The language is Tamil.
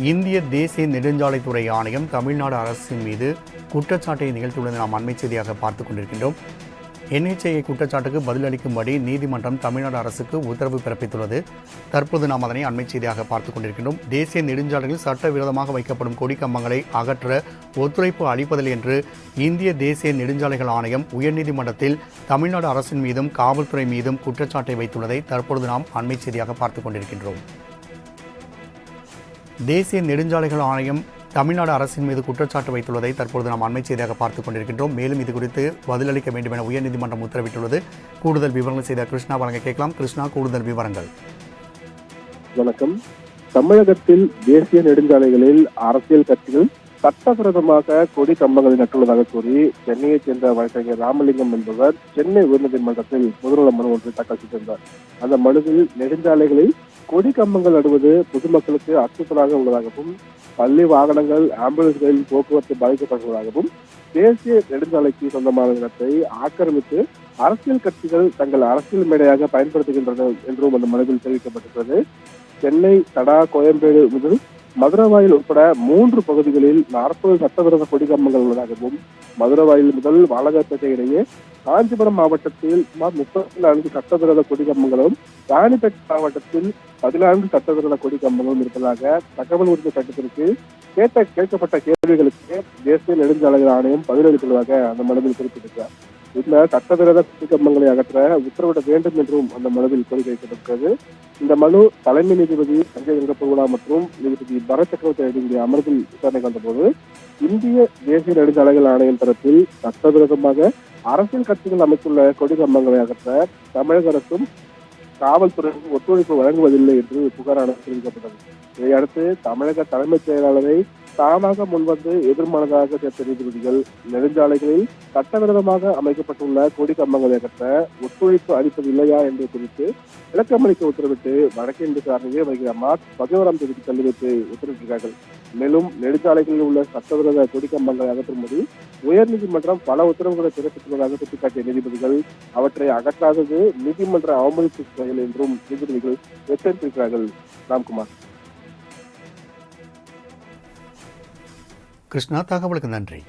இந்திய தேசிய நெடுஞ்சாலைத்துறை ஆணையம் தமிழ்நாடு அரசின் மீது குற்றச்சாட்டை நிகழ்த்தியுள்ளதை நாம் அண்மை செய்தியாக பார்த்துக் கொண்டிருக்கின்றோம். NHAI குற்றச்சாட்டுக்கு பதிலளிக்கும்படி நீதிமன்றம் தமிழ்நாடு அரசுக்கு உத்தரவு பிறப்பித்துள்ளது. தற்போது நாம் அதனை அண்மை செய்தியாக பார்த்துக் கொண்டிருக்கின்றோம். தேசிய நெடுஞ்சாலைகளில் சட்டவிரோதமாக வைக்கப்படும் கொடிக்கம்பங்களை அகற்ற ஒத்துழைப்பு அளிப்பதில்லை என்று இந்திய தேசிய நெடுஞ்சாலைகள் ஆணையம் உயர்நீதிமன்றத்தில் தமிழ்நாடு அரசின் மீதும் காவல்துறை மீதும் குற்றச்சாட்டை வைத்துள்ளதை தற்பொழுது நாம் அண்மை செய்தியாக பார்த்துக் கொண்டிருக்கின்றோம். தேசிய நெடுஞ்சாலைகள் ஆணையம் தமிழ்நாடு அரசின் மீது குற்றச்சாட்டு வைத்துள்ளதை தற்பொழுது நாம் அண்மை செய்தியாக பார்த்துக் கொண்டிருக்கின்றோம். மேலும் இது குறித்து பதிலளிக்க வேண்டும் என உயர்நீதிமன்றம் உத்தரவிட்டுள்ளது. கூடுதல் விவரங்கள் செய்த கிருஷ்ணா வழங்க கேட்கலாம். கிருஷ்ணா, கூடுதல் விவரங்கள். வணக்கம். தமிழகத்தில் தேசிய நெடுஞ்சாலைகளில் அரசியல் கட்சிகள் சட்டவிரோதமாக கொடி கம்பங்களை நட்டுள்ளதாக கூறி சென்னையைச் சேர்ந்த வழக்கறிஞர் ராமலிங்கம் என்பவர் சென்னை உயர்நீதிமன்றத்தில் முதல்நல மனு ஒன்றை தாக்கல் செய்திருந்தார். அந்த மனுவில் நெடுஞ்சாலைகளில் கொடி கம்பங்கள் நடுவது பொதுமக்களுக்கு அச்சுறுத்தலாக உள்ளதாகவும், பள்ளி வாகனங்கள், ஆம்புலன்ஸ்களில் போக்குவரத்து பாதிக்கப்படுவதாகவும், தேசிய நெடுஞ்சாலைக்கு சொந்தமான இடத்தை ஆக்கிரமித்து அரசியல் கட்சிகள் தங்கள் அரசியல் மேடையாக பயன்படுத்துகின்றன என்றும் அந்த மனுவில் தெரிவிக்கப்பட்டிருக்கிறது. சென்னை, தடா, கோயம்பேடு முதல் மதுரவாயில் உட்பட 3 பகுதிகளில் 40 சட்டவிரோத கொடி கம்பங்கள் உள்ளதாகவும், மதுரவாயில் முதல் வாலகாப்பேட்டை இடையே காஞ்சிபுரம் மாவட்டத்தில் சுமார் 34 சட்டவிரோத கொடி கம்பங்களும், ராணிப்பேட்டை மாவட்டத்தில் 14 சட்டவிரோத கொடி கம்பங்களும் இருப்பதாக தகவல் உரிமை சட்டத்திற்கு கேட்கப்பட்ட கேள்விகளுக்கு தேசிய நெடுஞ்சாலைகள் ஆணையம் பதிலளித்துள்ளதாக அந்த மனுவில் குறிப்பிட்டிருக்கிறார். இந்த சட்டவிரோத கொடி கம்பங்களை அகற்ற உத்தரவிட வேண்டும் என்றும் அந்த மனுவில் கோரிக்கை வைக்கப்பட்டிருக்கிறது. இந்த மனு தலைமை நீதிபதி சஞ்சய் வெங்கப்பகுலா மற்றும் நீதிபதி பரத் சக்கரவர்த்தி அடங்கிய அமர்வில் விசாரணைக்கு வந்தபோது இந்திய தேசிய நெடுஞ்சாலைகள் ஆணையம் தரப்பில் சட்டவிரோதமாக அரசியல் கட்சிகள் அமைத்துள்ள கொடி கம்பங்களை அகற்ற தமிழக அரசும் காவல்துறைக்கும் ஒத்துழைப்பு வழங்குவதில்லை என்று புகாரானது தெரிவிக்கப்பட்டது. இதையடுத்து தமிழக தலைமைச் செயலாளரை தாமாக முன்வந்து எதிர்மனதாக சேர்த்த நீதிபதிகள் நெடுஞ்சாலைகளில் சட்டவிரோதமாக அமைக்கப்பட்டுள்ள கொடி கம்பங்களை அகற்ற ஒத்துழைப்பு அளிப்பது இல்லையா என்பது குறித்து விளக்கமளிக்க உத்தரவிட்டு வழக்கின் விசாரணையை வருகிற மார்ச் 11ஆம் தேதிக்கு தள்ளி வைத்து உத்தரவிட்டிருக்கிறார்கள். மேலும் நெடுஞ்சாலைகளில் உள்ள சட்டவிரோத கொடி கம்பங்களை அகற்றும்படி உயர்நீதிமன்றம் பல உத்தரவுகளை பிறப்பித்துள்ளதாக சுட்டிக்காட்டிய நீதிபதிகள் அவற்றை அகற்றாதது நீதிமன்ற அவமதிப்பு செயல் என்றும் நீதிபதிகள் எச்சரித்திருக்கிறார்கள். ராம்குமார். கிருஷ்ணா, தகவலுக்கு நன்றி.